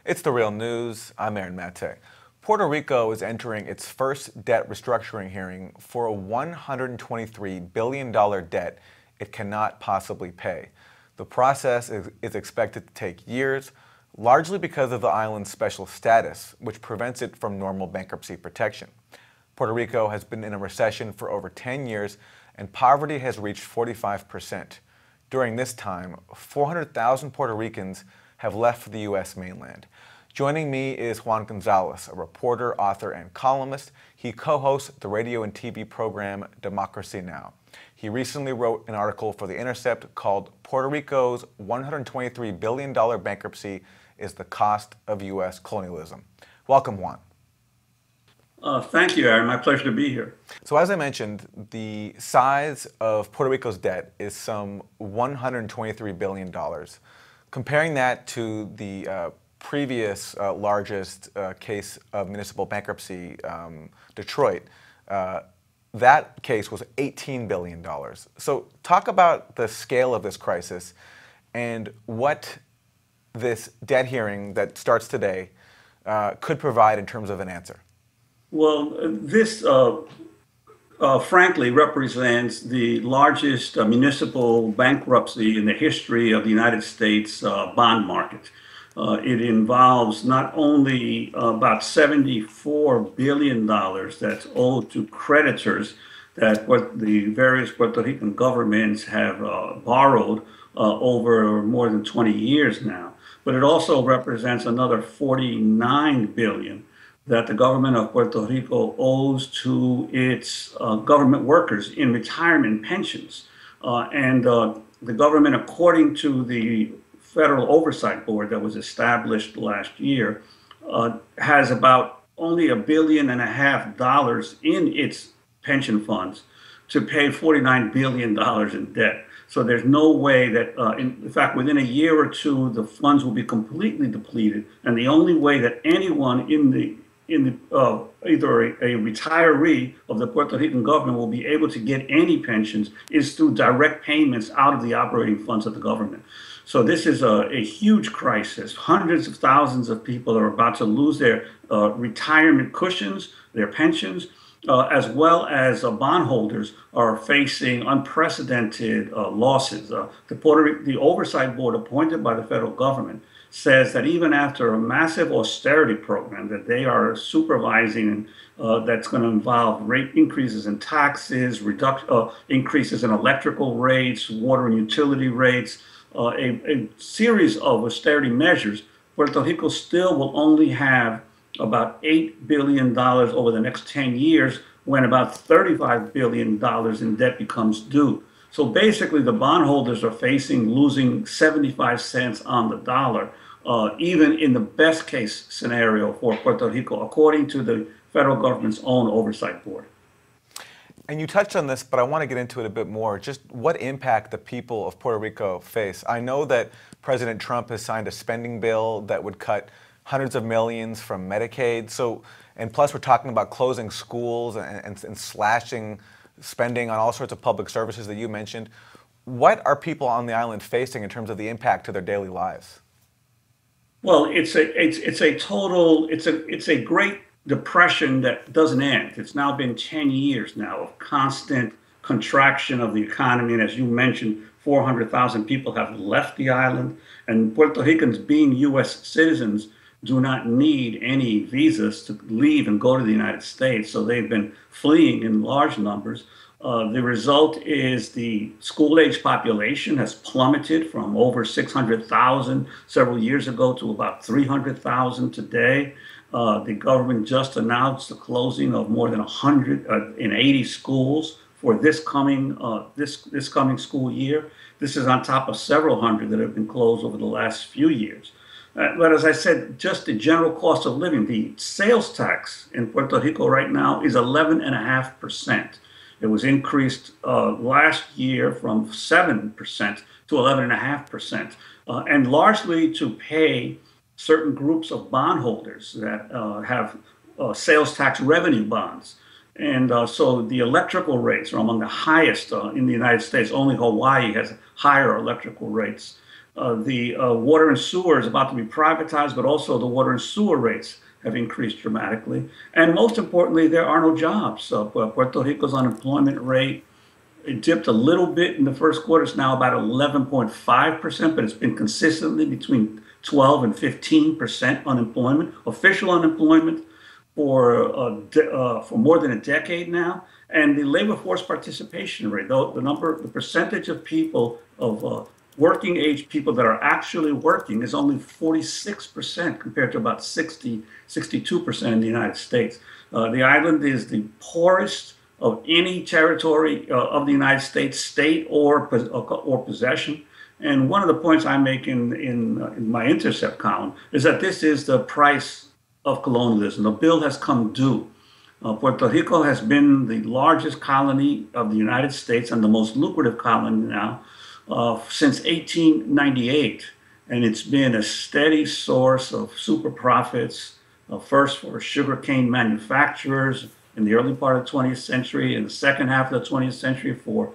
It's The Real News. I'm Aaron Mate. Puerto Rico is entering its first debt restructuring hearing for a $123 billion debt it cannot possibly pay. The process is expected to take years, largely because of the island's special status, which prevents it from normal bankruptcy protection. Puerto Rico has been in a recession for over 10 years, and poverty has reached 45%. During this time, 400,000 Puerto Ricans have left for the U.S. mainland. Joining me is Juan González, a reporter, author, and columnist. He co-hosts the radio and TV program Democracy Now! He recently wrote an article for The Intercept called Puerto Rico's $123 billion bankruptcy is the cost of U.S. colonialism. Welcome, Juan. Thank you, Aaron. My pleasure to be here. So as I mentioned, the size of Puerto Rico's debt is some $123 billion. Comparing that to the previous largest case of municipal bankruptcy, Detroit, that case was $18 billion. So talk about the scale of this crisis and what this debt hearing that starts today could provide in terms of an answer. Well, this frankly represents the largest municipal bankruptcy in the history of the United States bond market. It involves not only about $74 billion that's owed to creditors that what the various Puerto Rican governments have borrowed over more than 20 years now, but it also represents another $49 billion that the government of Puerto Rico owes to its government workers in retirement pensions. The government, according to the Federal Oversight Board that was established last year, has about only $1.5 billion in its pension funds to pay $49 billion in debt. So there's no way that, in fact, within a year or two, the funds will be completely depleted. And the only way that anyone either a retiree of the Puerto Rican government will be able to get any pensions is through direct payments out of the operating funds of the government. So this is a huge crisis. Hundreds of thousands of people are about to lose their retirement cushions, their pensions, as well as bondholders are facing unprecedented losses. The Oversight Board appointed by the federal government says that even after a massive austerity program that they are supervising, that's going to involve rate increases in taxes, increases in electrical rates, water and utility rates, a series of austerity measures, Puerto Rico still will only have about $8 billion over the next 10 years when about $35 billion in debt becomes due. So basically, the bondholders are facing losing 75 cents on the dollar, even in the best case scenario for Puerto Rico, according to the federal government's own oversight board. And you touched on this, but I want to get into it a bit more. Just what impact the people of Puerto Rico face. I know that President Trump has signed a spending bill that would cut hundreds of millions from Medicaid. And plus we're talking about closing schools and slashing spending on all sorts of public services that you mentioned. What are people on the island facing in terms of the impact to their daily lives? Well, it's a great depression that doesn't end. It's now been 10 years now of constant contraction of the economy. And as you mentioned, 400,000 people have left the island, and Puerto Ricans, being U.S. citizens, do not need any visas to leave and go to the United States. So they've been fleeing in large numbers. The result is the school-age population has plummeted from over 600,000 several years ago to about 300,000 today. The government just announced the closing of more than 180 schools for this coming school year. This is on top of several hundred that have been closed over the last few years. But as I said, just the general cost of living, the sales tax in Puerto Rico right now is 11.5%. It was increased last year from 7% to 11.5%, and largely to pay certain groups of bondholders that have sales tax revenue bonds. And so the electrical rates are among the highest in the United States. Only Hawaii has higher electrical rates. The water and sewer is about to be privatized, but also the water and sewer rates have increased dramatically. And most importantly, there are no jobs. So Puerto Rico's unemployment rate, it dipped a little bit in the first quarter. It's now about 11.5%, but it's been consistently between 12 and 15% unemployment, official unemployment for more than a decade now. And the labor force participation rate, the percentage of people of working age people that are actually working is only 46% compared to about 62% in the United States. The island is the poorest of any territory of the United States, state or possession. And one of the points I make in my intercept column is that this is the price of colonialism. The bill has come due. Puerto Rico has been the largest colony of the United States and the most lucrative colony now since 1898. And it's been a steady source of super profits, first for sugarcane manufacturers in the early part of the 20th century, in the second half of the 20th century for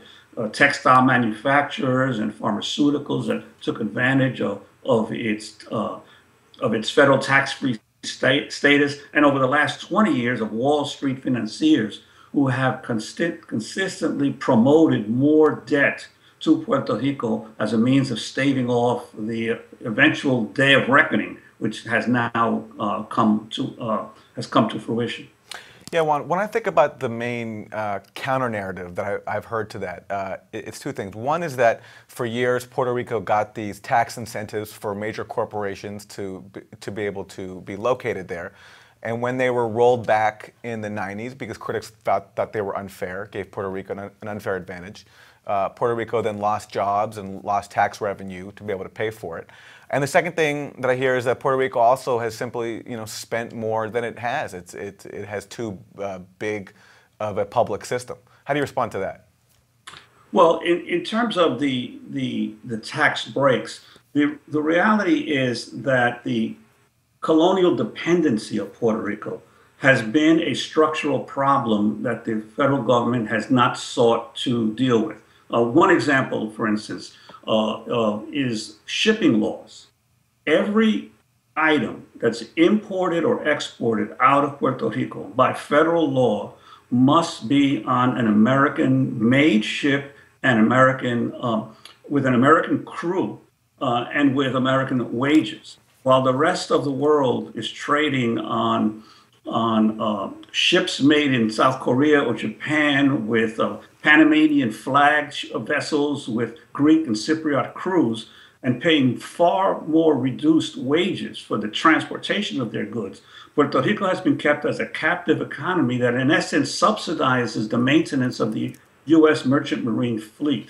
textile manufacturers and pharmaceuticals that took advantage of its federal tax-free status, and over the last 20 years of Wall Street financiers who have consistently promoted more debt to Puerto Rico as a means of staving off the eventual day of reckoning, which has now come to fruition. Yeah, Juan, when I think about the main counter-narrative that I've heard to that, it's two things. One is that for years, Puerto Rico got these tax incentives for major corporations to be able to be located there. And when they were rolled back in the 90s, because critics thought that they were unfair, gave Puerto Rico an unfair advantage, Puerto Rico then lost jobs and lost tax revenue to be able to pay for it. And the second thing that I hear is that Puerto Rico also has simply, spent more than it has. It has too big of a public system. How do you respond to that? Well, in terms of the tax breaks, the reality is that the colonial dependency of Puerto Rico has been a structural problem that the federal government has not sought to deal with. One example, for instance, is shipping laws. Every item that's imported or exported out of Puerto Rico by federal law must be on an American-made ship and with an American crew and with American wages, while the rest of the world is trading on ships made in South Korea or Japan with Panamanian flagged vessels with Greek and Cypriot crews and paying far more reduced wages for the transportation of their goods. Puerto Rico has been kept as a captive economy that in essence subsidizes the maintenance of the U.S. merchant marine fleet.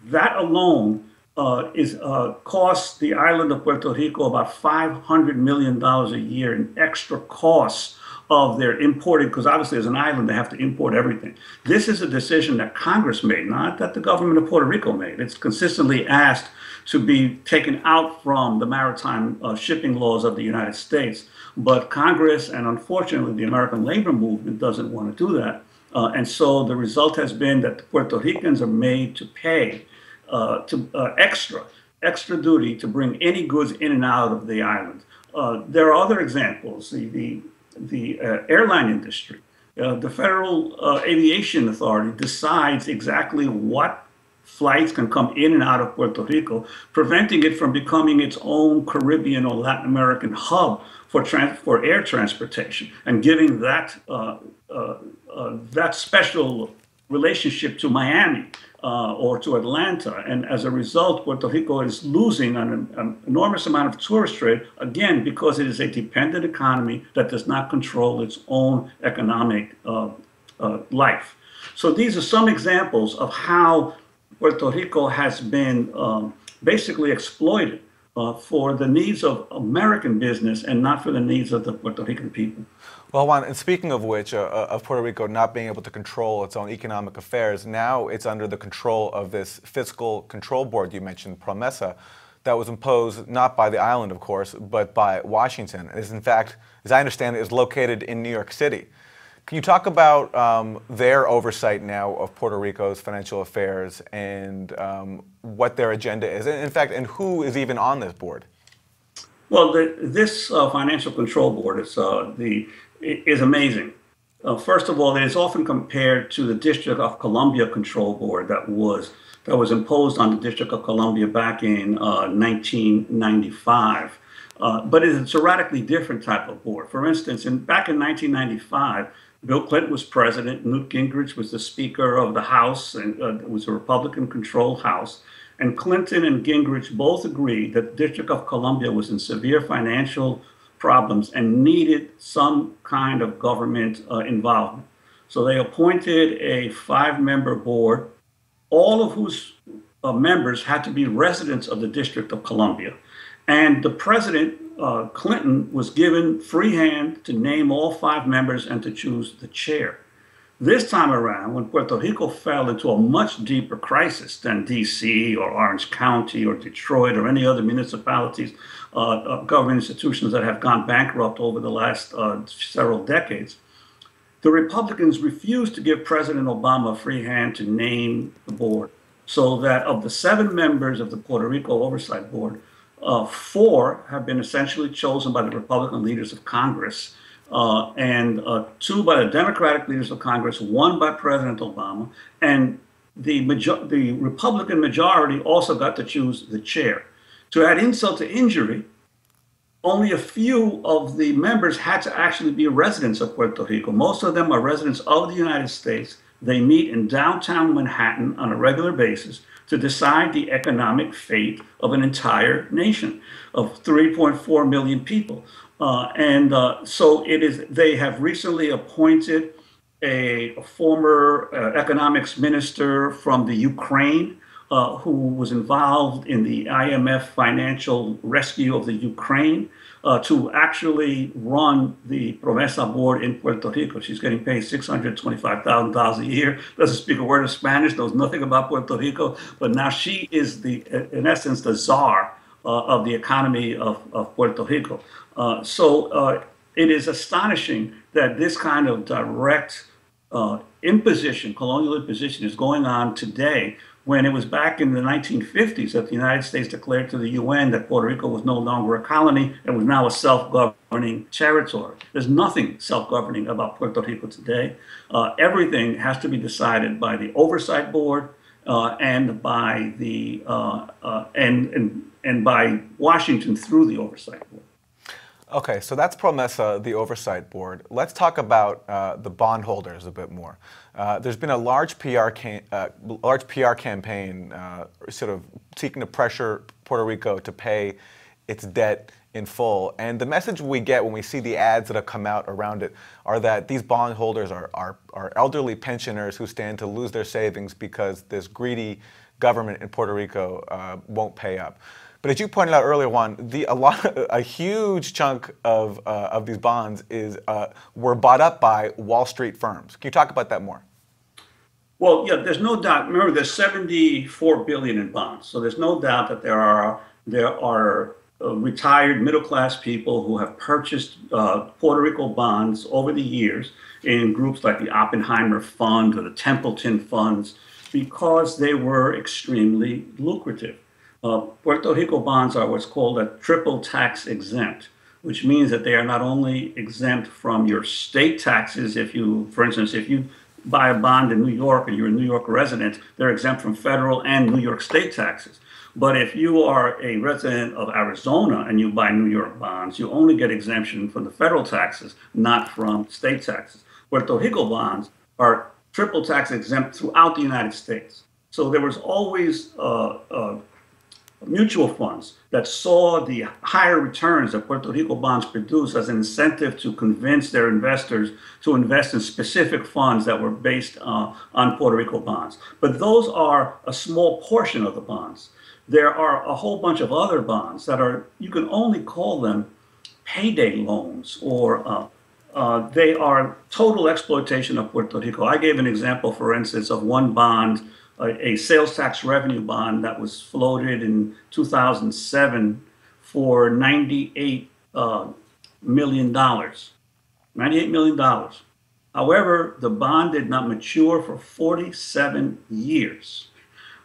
That alone costs the island of Puerto Rico about $500 million a year in extra costs of their importing, because obviously as an island they have to import everything. This is a decision that Congress made, not that the government of Puerto Rico made. It's consistently asked to be taken out from the maritime shipping laws of the United States. But Congress, and unfortunately the American labor movement, doesn't want to do that. And so the result has been that the Puerto Ricans are made to pay extra duty to bring any goods in and out of the island. There are other examples. The airline industry, the Federal Aviation Authority decides exactly what flights can come in and out of Puerto Rico, preventing it from becoming its own Caribbean or Latin American hub for air transportation, and giving that special relationship to Miami or to Atlanta. And as a result, Puerto Rico is losing an enormous amount of tourist trade, again, because it is a dependent economy that does not control its own economic life. So these are some examples of how Puerto Rico has been basically exploited for the needs of American business and not for the needs of the Puerto Rican people. Well, Juan, and speaking of which, of Puerto Rico not being able to control its own economic affairs, now it's under the control of this fiscal control board you mentioned, PROMESA, that was imposed not by the island, of course, but by Washington. It is, in fact, as I understand it, is located in New York City. Can you talk about their oversight now of Puerto Rico's financial affairs and what their agenda is? In fact, and who is even on this board? Well, this financial control board is amazing. First of all, it is often compared to the District of Columbia Control Board that was imposed on the District of Columbia back in 1995. But it's a radically different type of board. For instance, back in 1995, Bill Clinton was president. Newt Gingrich was the Speaker of the House, and it was a Republican-controlled House. And Clinton and Gingrich both agreed that the District of Columbia was in severe financial problems and needed some kind of government involvement. So they appointed a 5-member board, all of whose members had to be residents of the District of Columbia. And the president, Clinton, was given free hand to name all 5 members and to choose the chair. This time around, when Puerto Rico fell into a much deeper crisis than D.C. or Orange County or Detroit or any other municipalities, government institutions that have gone bankrupt over the last several decades, the Republicans refused to give President Obama a free hand to name the board, so that of the 7 members of the Puerto Rico Oversight Board, 4 have been essentially chosen by the Republican leaders of Congress, and 2 by the Democratic leaders of Congress, 1 by President Obama, and the Republican majority also got to choose the chair. To add insult to injury, only a few of the members had to actually be residents of Puerto Rico. Most of them are residents of the United States. They meet in downtown Manhattan on a regular basis to decide the economic fate of an entire nation of 3.4 million people. So they have recently appointed a former economics minister from the Ukraine who was involved in the IMF financial rescue of the Ukraine to actually run the Promesa board in Puerto Rico. She's getting paid $625,000 a year, doesn't speak a word of Spanish, knows nothing about Puerto Rico, but now she is in essence, the czar of the economy of Puerto Rico. It is astonishing that this kind of direct imposition, colonial imposition, is going on today, when it was back in the 1950s that the United States declared to the UN that Puerto Rico was no longer a colony and was now a self-governing territory. There's nothing self-governing about Puerto Rico today. Everything has to be decided by the Oversight Board and by by Washington through the Oversight Board. Okay, so that's Promesa, the Oversight Board. Let's talk about the bondholders a bit more. There's been a large PR campaign sort of seeking to pressure Puerto Rico to pay its debt in full. And the message we get when we see the ads that have come out around it are that these bondholders are elderly pensioners who stand to lose their savings because this greedy government in Puerto Rico won't pay up. But as you pointed out earlier, Juan, a huge chunk of these bonds were bought up by Wall Street firms. Can you talk about that more? Well, yeah, there's no doubt. Remember, there's $74 billion in bonds, so there's no doubt that there are retired middle-class people who have purchased Puerto Rico bonds over the years in groups like the Oppenheimer Fund or the Templeton Funds because they were extremely lucrative. Puerto Rico bonds are what's called a triple tax exempt, which means that they are not only exempt from your state taxes. For instance, if you buy a bond in New York and you're a New York resident, they're exempt from federal and New York state taxes. But if you are a resident of Arizona and you buy New York bonds, you only get exemption from the federal taxes, not from state taxes. Puerto Rico bonds are triple tax exempt throughout the United States. So there was always mutual funds that saw the higher returns that Puerto Rico bonds produce as an incentive to convince their investors to invest in specific funds that were based on Puerto Rico bonds. But those are a small portion of the bonds. There are a whole bunch of other bonds that you can only call them payday loans, or they are total exploitation of Puerto Rico. I gave an example, for instance, of one bond, a sales tax revenue bond that was floated in 2007 for $98 million. $98 million. However, the bond did not mature for 47 years,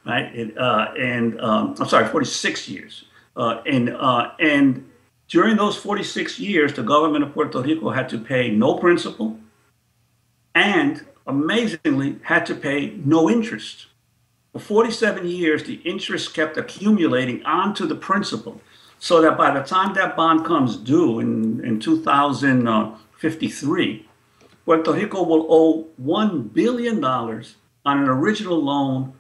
right? I'm sorry, 46 years. And during those 46 years, the government of Puerto Rico had to pay no principal and amazingly had to pay no interest. For 47 years, the interest kept accumulating onto the principal, so that by the time that bond comes due in 2053, Puerto Rico will owe $1 billion on an original loan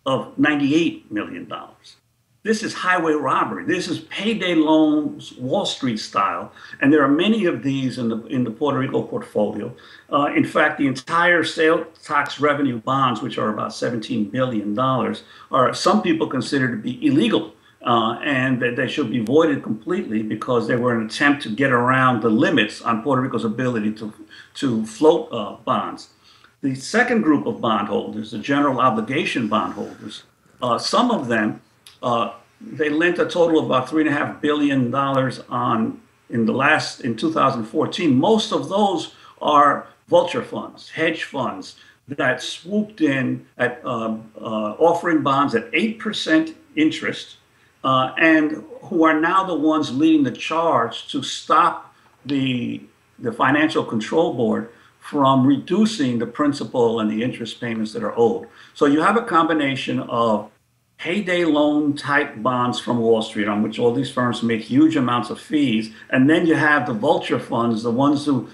of $98 million. This is highway robbery. This is payday loans, Wall Street style, and there are many of these in the Puerto Rico portfolio. In fact, the entire sales tax revenue bonds, which are about $17 billion, are some people consider to be illegal, and that they should be voided completely because they were an attempt to get around the limits on Puerto Rico's ability to float bonds. The second group of bondholders, the general obligation bondholders, some of them they lent a total of about $3.5 billion in 2014. Most of those are vulture funds, hedge funds that swooped in at offering bonds at 8% interest, and who are now the ones leading the charge to stop the Financial Control Board from reducing the principal and the interest payments that are owed. So you have a combination of payday loan type bonds from Wall Street, on which all these firms make huge amounts of fees. And then you have the vulture funds, the ones who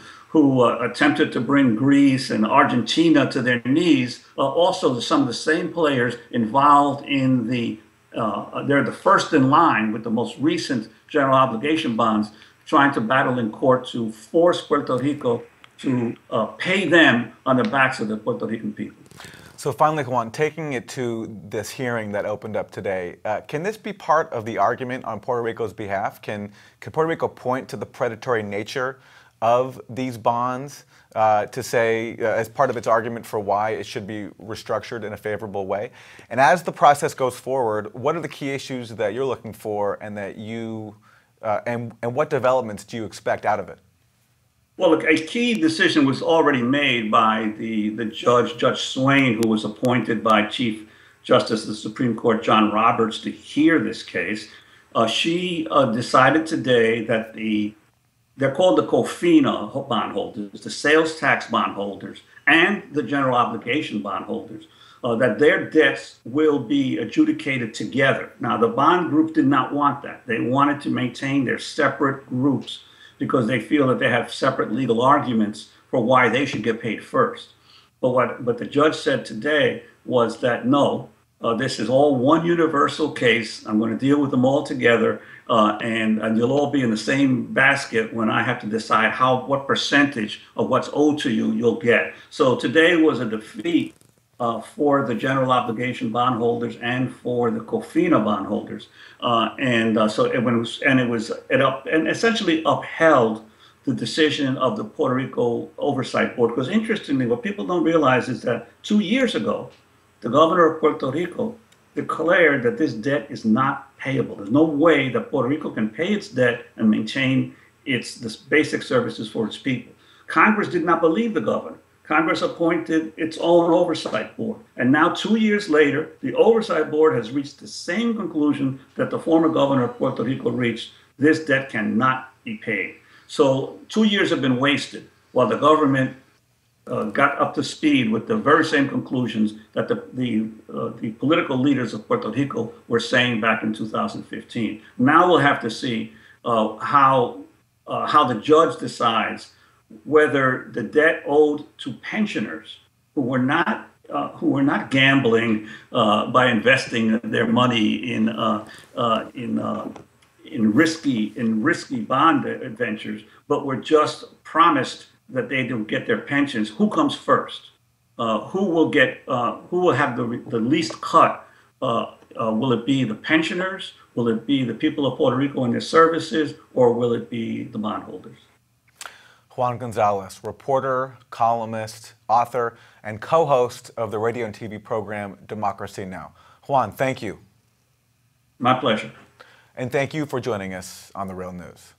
attempted to bring Greece and Argentina to their knees. Also, some of the same players involved in they're the first in line with the most recent general obligation bonds, trying to battle in court to force Puerto Rico to pay them on the backs of the Puerto Rican people. So finally, Juan, taking it to this hearing that opened up today, can this be part of the argument on Puerto Rico's behalf? Can Puerto Rico point to the predatory nature of these bonds to say, as part of its argument for why it should be restructured in a favorable way? And as the process goes forward, what are the key issues that you're looking for, and that and what developments do you expect out of it? Well, look, a key decision was already made by the judge, Judge Swain, who was appointed by Chief Justice of the Supreme Court, John Roberts, to hear this case. She decided today that they're called the COFINA bondholders, the sales tax bondholders, and the general obligation bondholders, that their debts will be adjudicated together. Now, the bond group did not want that. They wanted to maintain their separate groups, because they feel that they have separate legal arguments for why they should get paid first. But what the judge said today was that no, this is all one universal case. I'm going to deal with them all together, and you'll all be in the same basket when I have to decide what percentage of what's owed to you you'll get. So today was a defeat for the general obligation bondholders and for the COFINA bondholders, and it essentially upheld the decision of the Puerto Rico Oversight Board. Because interestingly, what people don't realize is that 2 years ago, the governor of Puerto Rico declared that this debt is not payable. There's no way that Puerto Rico can pay its debt and maintain the basic services for its people. Congress did not believe the governor. Congress appointed its own oversight board. And now 2 years later, the oversight board has reached the same conclusion that the former governor of Puerto Rico reached. This debt cannot be paid. So 2 years have been wasted while the government got up to speed with the very same conclusions that the political leaders of Puerto Rico were saying back in 2015. Now we'll have to see how the judge decides whether the debt owed to pensioners who were not gambling by investing their money in risky bond adventures, but were just promised that they do get their pensions. Who comes first? Who will have the least cut? Will it be the pensioners? Will it be the people of Puerto Rico and their services, or will it be the bondholders? Juan González, reporter, columnist, author, and co-host of the radio and TV program Democracy Now! Juan, thank you. My pleasure. And thank you for joining us on The Real News.